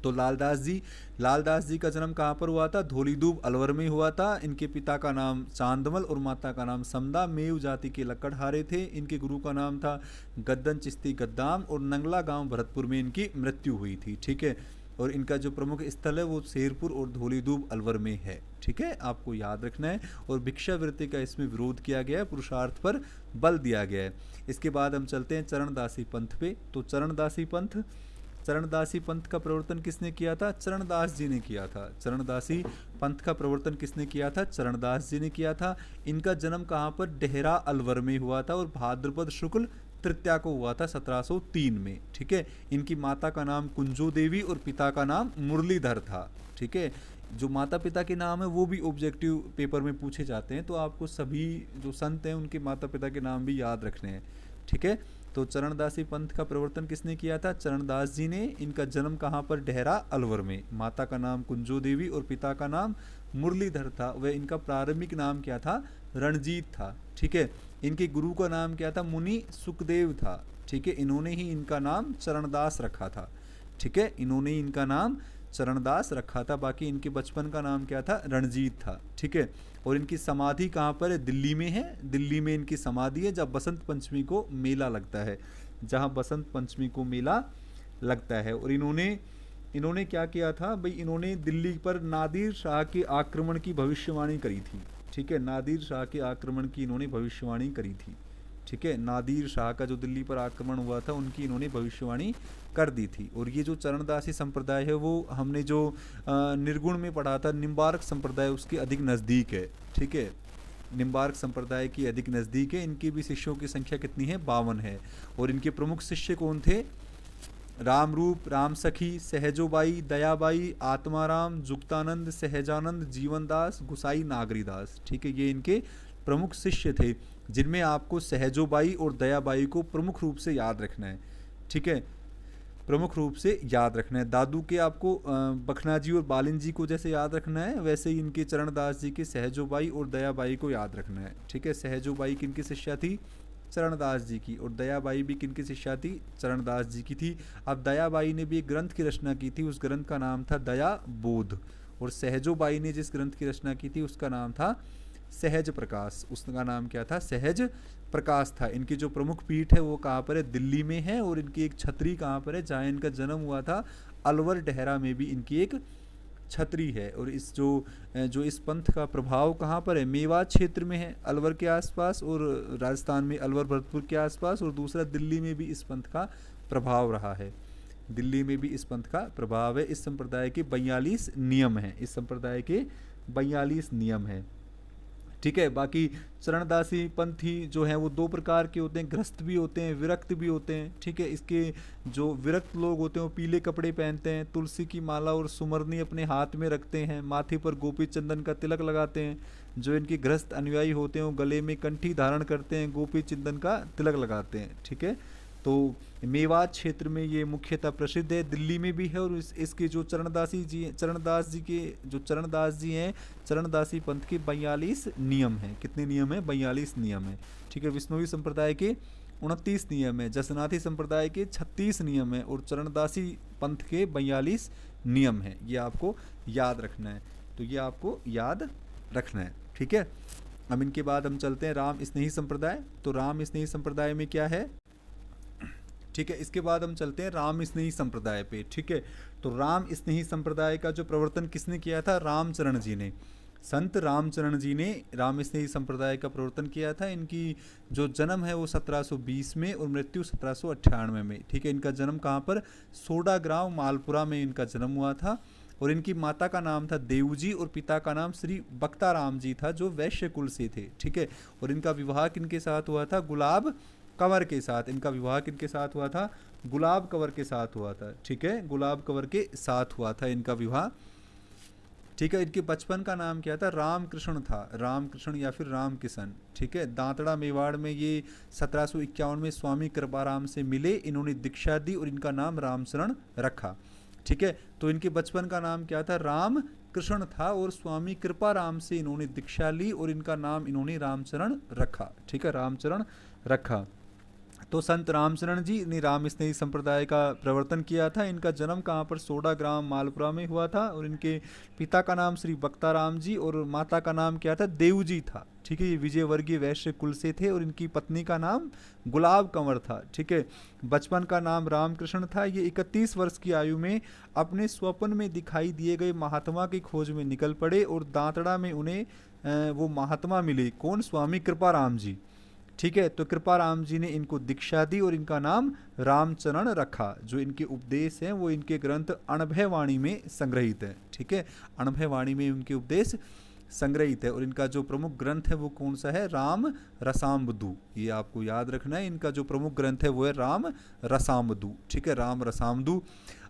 तो लालदास जी का जन्म कहाँ पर हुआ था? धौलीधूप अलवर में हुआ था। इनके पिता का नाम चांदमल और माता का नाम समदा, मेव जाति के लक्कड़हारे थे। इनके गुरु का नाम था गद्दन चिश्ती गद्दाम, और नंगला गांव भरतपुर में इनकी मृत्यु हुई थी। ठीक है, और इनका जो प्रमुख स्थल है वो शेरपुर और धौलीधूप अलवर में है। ठीक है, आपको याद रखना है। और भिक्षावृत्ति का इसमें विरोध किया गया है, पुरुषार्थ पर बल दिया गया है। इसके बाद हम चलते हैं चरणदासी पंथ पे। तो चरणदासी पंथ का प्रवर्तन किसने किया था? चरणदास जी ने किया था। चरणदासी पंथ का प्रवर्तन किसने किया था? चरणदास जी ने किया था। इनका जन्म कहाँ पर? डेहरा अलवर में हुआ था, और भाद्रपद शुक्ल तृतीया को हुआ था 1703 में। ठीक है, इनकी माता का नाम कुंजो देवी और पिता का नाम मुरलीधर था। ठीक है, जो माता पिता के नाम है वो भी ऑब्जेक्टिव पेपर में पूछे जाते हैं, तो आपको सभी जो संत हैं उनके माता पिता के नाम भी याद रखने हैं। ठीक है, तो चरणदासी पंथ का प्रवर्तन किसने किया था? चरणदास जी ने। इनका जन्म कहाँ पर? डेहरा अलवर में। माता का नाम कुंजो देवी और पिता का नाम मुरलीधर था। वह इनका प्रारंभिक नाम क्या था? रणजीत था। ठीक है। इनके गुरु का नाम क्या था? मुनि सुखदेव था। ठीक है। इन्होंने ही इनका नाम चरणदास रखा था। ठीक है। इन्होंने ही इनका नाम चरणदास रखा था। बाकी इनके बचपन का नाम क्या था? रणजीत था। ठीक है। और इनकी समाधि कहाँ पर है? दिल्ली में है। दिल्ली में इनकी समाधि है, जब बसंत पंचमी को मेला लगता है, जहाँ बसंत पंचमी को मेला लगता है। और इन्होंने क्या किया था भाई? इन्होंने दिल्ली पर नादिर शाह के आक्रमण की भविष्यवाणी करी थी। ठीक है। नादिर शाह के आक्रमण की इन्होंने भविष्यवाणी करी थी। ठीक है। नादिर शाह का जो दिल्ली पर आक्रमण हुआ था, उनकी इन्होंने भविष्यवाणी कर दी थी। और ये जो चरणदासी संप्रदाय है, वो हमने जो निर्गुण में पढ़ा था, निम्बार्क संप्रदाय, उसके अधिक नज़दीक है। ठीक है। निम्बार्क संप्रदाय की अधिक नज़दीक है। इनके भी शिष्यों की संख्या कितनी है? 52 है। और इनके प्रमुख शिष्य कौन थे? रामरूप, राम सखी, सहजोबाई, दयाबाई, आत्माराम, जुक्तानंद, सहजानंद, जीवनदास, गुसाई, नागरीदास। ठीक है। ये इनके प्रमुख शिष्य थे, जिनमें आपको सहजोबाई और दयाबाई को प्रमुख रूप से याद रखना है। ठीक है। प्रमुख रूप से याद रखना है। दादू के आपको बखना जी और बालिन जी को जैसे याद रखना है, वैसे ही इनके चरणदास जी के सहजोबाई और दयाबाई को याद रखना है। ठीक है। सहजोबाई किनकी शिष्या थी? चरणदास जी की। और दयाबाई भी किनकी शिष्या थी? चरणदास जी की थी। अब दयाबाई ने भी एक ग्रंथ की रचना की थी, उस ग्रंथ का नाम था दया बोध। और सहजोबाई ने जिस ग्रंथ की रचना की थी, उसका नाम था सहज प्रकाश। उसका नाम क्या था? सहज प्रकाश था। इनकी जो प्रमुख पीठ है वो कहाँ पर है? दिल्ली में है। और इनकी एक छतरी कहाँ पर है? जहाँ इनका जन्म हुआ था, अलवर डेहरा में भी इनकी एक छतरी है। और इस जो इस पंथ का प्रभाव कहाँ पर है? मेवात क्षेत्र में है, अलवर के आसपास, और राजस्थान में अलवर भरतपुर के आसपास। और दूसरा, दिल्ली में भी इस पंथ का प्रभाव रहा है। दिल्ली में भी इस पंथ का प्रभाव है। इस संप्रदाय के 42 नियम हैं। इस संप्रदाय के 42 नियम हैं। ठीक है। बाकी चरणदासी पंथी जो हैं वो दो प्रकार के होते हैं, गृहस्थ भी होते हैं, विरक्त भी होते हैं। ठीक है। इसके जो विरक्त लोग होते हैं वो पीले कपड़े पहनते हैं, तुलसी की माला और सुमरनी अपने हाथ में रखते हैं, माथे पर गोपी चंदन का तिलक लगाते हैं। जो इनके गृहस्थ अनुयायी होते हैं वो गले में कंठी धारण करते हैं, गोपी चंदन का तिलक लगाते हैं। ठीक है। तो मेवात क्षेत्र में ये मुख्यतः प्रसिद्ध है। दिल्ली में भी है। और इसके जो चरणदास जी हैं, चरणदासी पंथ के 42 नियम हैं। कितने नियम हैं? 42 नियम हैं। ठीक है। विष्णुवी संप्रदाय के 29 नियम है, जसनाथी संप्रदाय के 36 नियम है, और चरणदासी पंथ के 42 नियम हैं। ये आपको याद रखना है। तो ये आपको याद रखना है। ठीक है। अब इनके बाद हम चलते हैं राम स्नेही संप्रदाय। तो राम स्नेही संप्रदाय में क्या है? ठीक है। इसके बाद हम चलते हैं राम स्नेही संप्रदाय पे। ठीक है। तो राम स्नेही संप्रदाय का जो प्रवर्तन किसने किया था? रामचरण जी ने। संत रामचरण जी ने राम स्नेही संप्रदाय का प्रवर्तन किया था। इनकी जो जन्म है वो 1720 में और मृत्यु 1798 में। ठीक है। इनका जन्म कहाँ पर? सोडा गांव मालपुरा में इनका जन्म हुआ था। और इनकी माता का नाम था देवजी और पिता का नाम श्री बख्ताराम जी था, जो वैश्य कुल से थे। ठीक है। और इनका विवाह किनके साथ हुआ था? गुलाब कंवर के साथ। इनका विवाह किनके साथ हुआ था? गुलाब कंवर के साथ हुआ था। ठीक है। गुलाब कंवर के साथ हुआ था इनका विवाह। ठीक है। इनके बचपन का नाम क्या था? रामकृष्ण था। रामकृष्ण या फिर राम किशन। ठीक है। दांतड़ा मेवाड़ में ये 1751 में स्वामी कृपाराम से मिले। इन्होंने दीक्षा दी और इनका नाम रामचरण रखा। ठीक है। तो इनके बचपन का नाम क्या था? राम कृष्ण था। और स्वामी कृपाराम से इन्होंने दीक्षा ली और इनका नाम इन्होंने रामचरण रखा। ठीक है। रामचरण रखा। तो संत रामचरण जी ने राम स्नेही संप्रदाय का प्रवर्तन किया था। इनका जन्म कहाँ पर? सोडा ग्राम मालपुरा में हुआ था। और इनके पिता का नाम श्री बख्ताराम जी और माता का नाम क्या था? देवजी था। ठीक है। ये विजयवर्गीय वैश्य कुल से थे। और इनकी पत्नी का नाम गुलाब कंवर था। ठीक है। बचपन का नाम रामकृष्ण था। ये 31 वर्ष की आयु में अपने स्वप्न में दिखाई दिए गए महात्मा की खोज में निकल पड़े। और दांतड़ा में उन्हें वो महात्मा मिले। कौन? स्वामी कृपाराम जी। ठीक है। तो कृपाराम जी ने इनको दीक्षा दी और इनका नाम रामचरण रखा। जो इनके उपदेश हैं वो इनके ग्रंथ अणभय वाणी में संग्रहित है। ठीक है। अणभय वाणी में उनके उपदेश संग्रहित है। और इनका जो प्रमुख ग्रंथ है वो कौन सा है? राम रसामदू। ये आपको याद रखना है, इनका जो प्रमुख ग्रंथ है वो है राम रसामदू। ठीक है, राम रसामदू।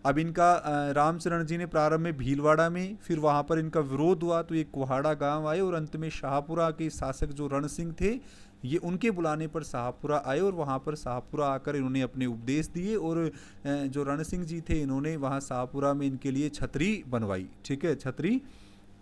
अब इनका रामचरण जी ने प्रारंभ में भीलवाड़ा में, फिर वहाँ पर इनका विरोध हुआ तो ये कुहाड़ा गांव आए, और अंत में शाहपुरा के शासक जो रण सिंह थे ये उनके बुलाने पर शाहपुरा आए, और वहाँ पर शाहपुरा आकर इन्होंने अपने उपदेश दिए, और जो रण सिंह जी थे इन्होंने वहाँ शाहपुरा में इनके लिए छतरी बनवाई। ठीक है, छतरी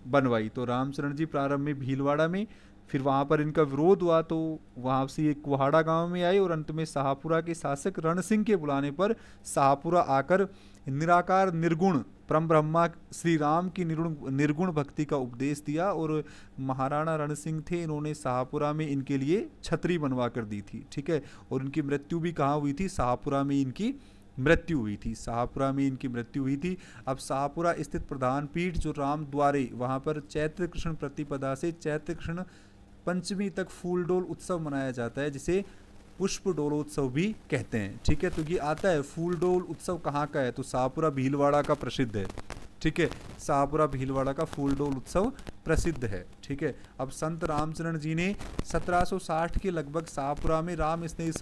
बनवाई। तो रामचरण जी प्रारंभ में भीलवाड़ा में, फिर वहाँ पर इनका विरोध हुआ तो वहाँ से ये कुहाड़ा गांव में आए, और अंत में शाहपुरा के शासक रण सिंह के बुलाने पर शाहपुरा आकर निराकार निर्गुण परम ब्रह्मा श्री राम की निर्गुण भक्ति का उपदेश दिया। और महाराणा रण सिंह थे, इन्होंने शाहपुरा में इनके लिए छतरी बनवा कर दी थी। ठीक है, और इनकी मृत्यु भी कहाँ हुई थी? शाहपुरा में इनकी मृत्यु हुई थी। शाहपुरा में इनकी मृत्यु हुई थी। अब शाहपुरा स्थित प्रधान पीठ जो राम द्वारे, वहाँ पर चैत्र कृष्ण प्रतिपदा से चैत्र कृष्ण पंचमी तक फूल डोल उत्सव मनाया जाता है, जिसे पुष्प डोलोत्सव भी कहते हैं। ठीक है, तो ये आता है फूल डोल उत्सव कहाँ का है? तो शाहपुरा भीलवाड़ा का प्रसिद्ध है। ठीक है, शाहपुरा भीलवाड़ा का फूल डोल उत्सव प्रसिद्ध है। ठीक है, अब संत रामचरण जी ने 1760 के लगभग शाहपुरा में राम स्नेही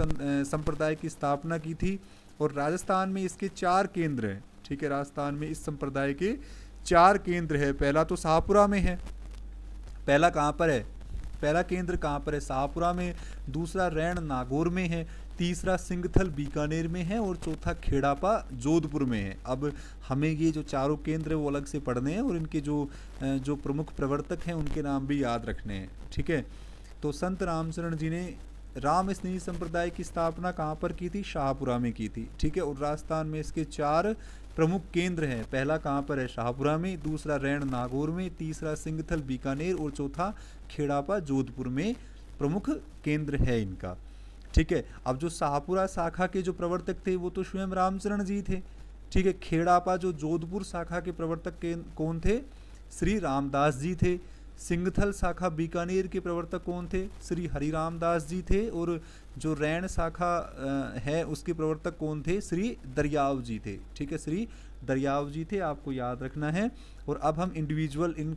संप्रदाय की स्थापना की थी, और राजस्थान में इसके 4 केंद्र हैं। ठीक है, राजस्थान में इस संप्रदाय के 4 केंद्र है। पहला तो शाहपुरा में है। पहला कहाँ पर है? पहला केंद्र कहाँ पर है? शाहपुरा में। दूसरा रैण नागौर में है। तीसरा सिंगथल बीकानेर में है, और चौथा खेड़ापा जोधपुर में है। अब हमें ये जो चारों केंद्र है वो अलग से पढ़ने हैं, और इनके जो प्रमुख प्रवर्तक हैं उनके नाम भी याद रखने हैं। ठीक है, तो संत रामचरण जी ने राम स्नेही संप्रदाय की स्थापना कहाँ पर की थी? शाहपुरा में की थी। ठीक है, और राजस्थान में इसके 4 प्रमुख केंद्र हैं। पहला कहाँ पर है? शाहपुरा में। दूसरा रैण नागौर में। तीसरा सिंगथल बीकानेर, और चौथा खेड़ापा जोधपुर में प्रमुख केंद्र है इनका। ठीक है, अब जो शाहपुरा शाखा के जो प्रवर्तक थे वो तो स्वयं रामचरण जी थे। ठीक है, खेड़ापा जो जोधपुर शाखा के प्रवर्तक कौन थे? श्री रामदास जी थे। सिंगथल शाखा बीकानेर के प्रवर्तक कौन थे? श्री हरिराम दास जी थे। और जो रैण शाखा है उसके प्रवर्तक कौन थे? श्री दरियाव जी थे। ठीक है, श्री दरियाव जी थे, आपको याद रखना है। और अब हम इंडिविजुअल इन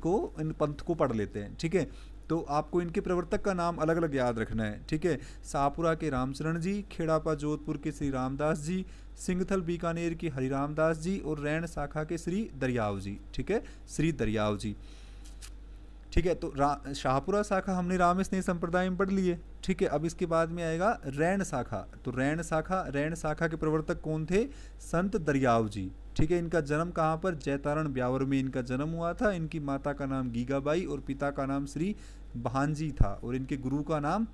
पंथ को पढ़ लेते हैं। ठीक है, तो आपको इनके प्रवर्तक का नाम अलग अलग याद रखना है। ठीक है, शाहपुरा के रामचरण जी, खेड़ापा जोधपुर के श्री रामदास जी, सिंगथल बीकानेर के हरिराम दास जी, और रैण शाखा के श्री दरियाव जी। ठीक है, श्री दरियाव जी। ठीक है, तो शाहपुरा शाखा हमने राम स्नेही संप्रदाय में पढ़ लिए। ठीक है, अब इसके बाद में आएगा रैण शाखा। तो रैण शाखा के प्रवर्तक कौन थे? संत दरियाव जी। ठीक है, इनका जन्म कहाँ पर? जैतारण ब्यावर में इनका जन्म हुआ था। इनकी माता का नाम गीगाबाई और पिता का नाम श्री भांजी था, और इनके गुरु का नाम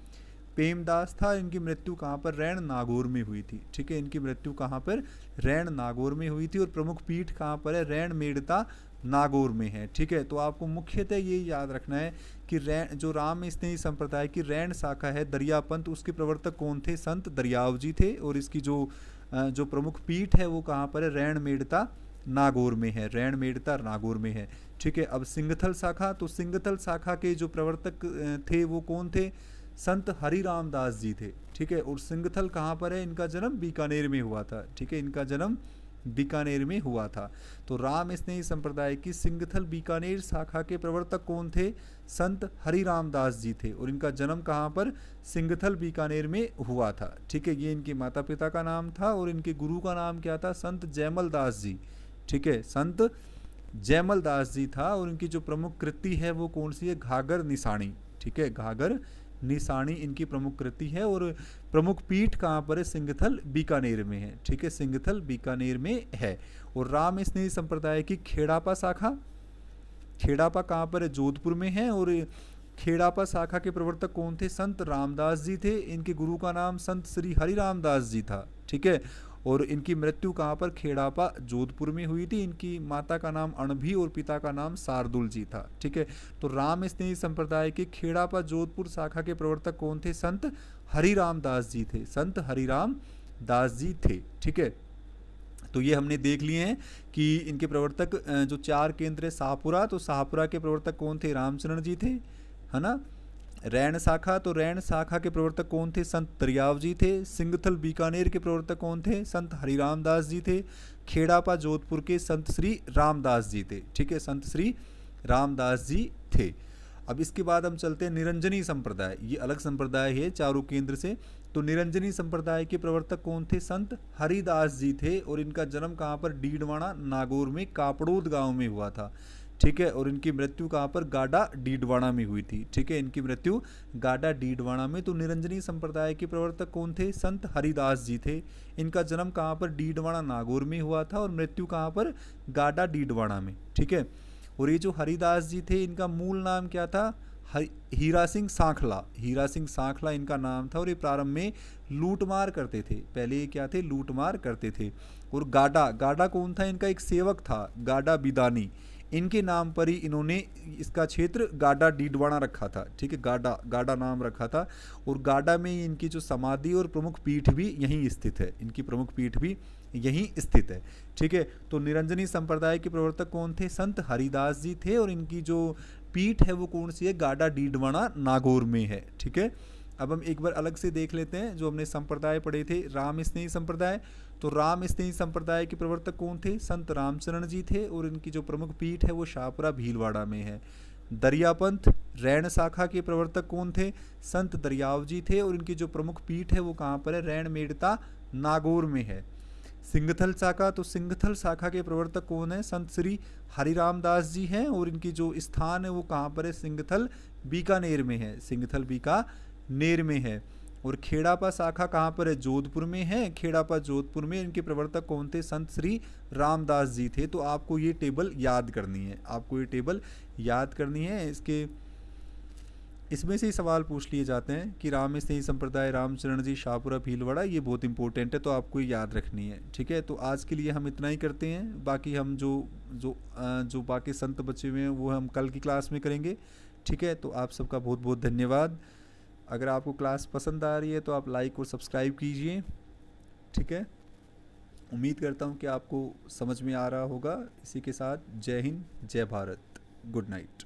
पेमदास था। इनकी मृत्यु कहाँ पर? रैण नागौर में हुई थी। ठीक है, इनकी मृत्यु कहाँ पर? रैण नागौर में हुई थी। और प्रमुख पीठ कहाँ पर है? रैण मेड़ता नागौर में है। ठीक है, तो आपको मुख्यतः ये याद रखना है कि जो राम स्नेही संप्रदाय की रैण शाखा है दरियापंथ, उसके प्रवर्तक कौन थे? संत दरियाव जी थे। और इसकी जो प्रमुख पीठ है वो कहाँ पर है? रैण मेड़ता नागौर में है। रैण मेड़ता नागौर में है। ठीक है, अब सिंगथल शाखा। तो सिंगथल शाखा के जो प्रवर्तक थे वो कौन थे? संत हरिराम दास जी थे। ठीक है, और सिंगथल कहाँ पर है? इनका जन्म बीकानेर में हुआ था। ठीक है, इनका जन्म बीकानेर में हुआ था। तो राम स्नेही संप्रदाय की सिंगथल बीकानेर शाखा के प्रवर्तक कौन थे? संत हरिराम दास जी थे, और इनका जन्म कहाँ पर? सिंगथल बीकानेर में हुआ था। ठीक है, ये इनके माता पिता का नाम था, और इनके गुरु का नाम क्या था? संत जयमल दास जी। ठीक है, संत जयमल दास जी था। और इनकी जो प्रमुख कृति है वो कौन सी है? घाघर निशानी। ठीक है, घाघर निशानी इनकी प्रमुख कृति है। और प्रमुख पीठ कहाँ पर है? सिंगथल बीकानेर में है। ठीक है, सिंगथल बीकानेर में है। और राम स्नेही संप्रदाय की खेड़ापा शाखा, खेड़ापा कहाँ पर है? जोधपुर में है। और खेड़ापा शाखा के प्रवर्तक कौन थे? संत रामदास जी थे। इनके गुरु का नाम संत श्री हरिराम दास जी था। ठीक है, और इनकी मृत्यु कहाँ पर? खेड़ापा जोधपुर में हुई थी। इनकी माता का नाम अणभी और पिता का नाम शार्दुल जी था। ठीक है, तो राम स्नेही संप्रदाय के खेड़ापा जोधपुर शाखा के प्रवर्तक कौन थे? संत हरिराम दास जी थे। संत हरिराम दास जी थे। ठीक है, तो ये हमने देख लिए हैं कि इनके प्रवर्तक जो 4 केंद्र है शाहपुरा, तो शाहपुरा के प्रवर्तक कौन थे? रामचरण जी थे, है ना। रैण शाखा, तो रैण शाखा के प्रवर्तक कौन थे? संत दरियाव जी थे। सिंगथल बीकानेर के प्रवर्तक कौन थे? संत हरिराम दास जी थे। खेड़ापा जोधपुर के संत श्री रामदास जी थे। ठीक है, संत श्री रामदास जी थे। अब इसके बाद हम चलते हैं निरंजनी संप्रदाय। ये अलग संप्रदाय है चारों केंद्र से। तो निरंजनी संप्रदाय के प्रवर्तक कौन थे? संत हरिदास जी थे, और इनका जन्म कहाँ पर? डीडवाना नागौर में कापड़ोद गांव में हुआ था। ठीक है, और इनकी मृत्यु कहाँ पर? गाडा डीडवाना में हुई थी। ठीक है, इनकी मृत्यु गाडा डीडवाना में। तो निरंजनी संप्रदाय के प्रवर्तक कौन थे? संत हरिदास जी थे। इनका जन्म कहाँ पर? डीडवाना नागौर में हुआ था, और मृत्यु कहाँ पर? गाडा डीडवाना में। ठीक है, और ये जो हरिदास जी थे, इनका मूल नाम क्या था? हीरा सिंह सांखला। हीरा सिंह सांखला इनका नाम था, और ये प्रारंभ में लूटमार करते थे। पहले ये क्या थे? लूटमार करते थे। और गाडा, गाडा कौन था? इनका एक सेवक था, गाडा बिदानी। इनके नाम पर ही इन्होंने इसका क्षेत्र गाडा डीडवाना रखा था। ठीक है, गाडा, गाडा नाम रखा था। और गाडा में इनकी जो समाधि और प्रमुख पीठ भी यहीं स्थित है। इनकी प्रमुख पीठ भी यहीं स्थित है। ठीक है, तो निरंजनी संप्रदाय के प्रवर्तक कौन थे? संत हरिदास जी थे, और इनकी जो पीठ है वो कौन सी है? गाडा डीडवाना नागौर में है। ठीक है, अब हम एक बार अलग से देख लेते हैं जो हमने संप्रदाय पढ़े थे। राम स्नेही संप्रदाय, तो राम स्नेही संप्रदाय के प्रवर्तक कौन थे? संत रामचरण जी थे, और इनकी जो प्रमुख पीठ है वो शाहपुरा भीलवाड़ा में है। दरियापंथ रैण शाखा के प्रवर्तक कौन थे? संत दरियाव जी थे, और इनकी जो प्रमुख पीठ है वो कहाँ पर है? रैण मेड़ता नागौर में है। सिंगथल शाखा, तो सिंगथल शाखा के प्रवर्तक कौन है? संत श्री हरिराम दास जी हैं, और इनकी जो स्थान है वो कहाँ पर है? सिंगथल बीकानेर में है। सिंगथल बीकानेर में है। और खेड़ापा शाखा कहाँ पर है? जोधपुर में है। खेड़ापा जोधपुर में। इनके प्रवर्तक कौन थे? संत श्री रामदास जी थे। तो आपको ये टेबल याद करनी है, आपको ये टेबल याद करनी है। इसमें से ही सवाल पूछ लिए जाते हैं कि राम स्नेही संप्रदाय, रामचरण जी, शाहपुरा भीलवाड़ा, ये बहुत इंपॉर्टेंट है, तो आपको ये याद रखनी है। ठीक है, तो आज के लिए हम इतना ही करते हैं। बाकी हम जो बाकी संत बचे हुए हैं वो हम कल की क्लास में करेंगे। ठीक है, तो आप सबका बहुत बहुत धन्यवाद। अगर आपको क्लास पसंद आ रही है तो आप लाइक और सब्सक्राइब कीजिए। ठीक है, उम्मीद करता हूँ कि आपको समझ में आ रहा होगा। इसी के साथ जय हिंद, जय भारत, गुड नाइट।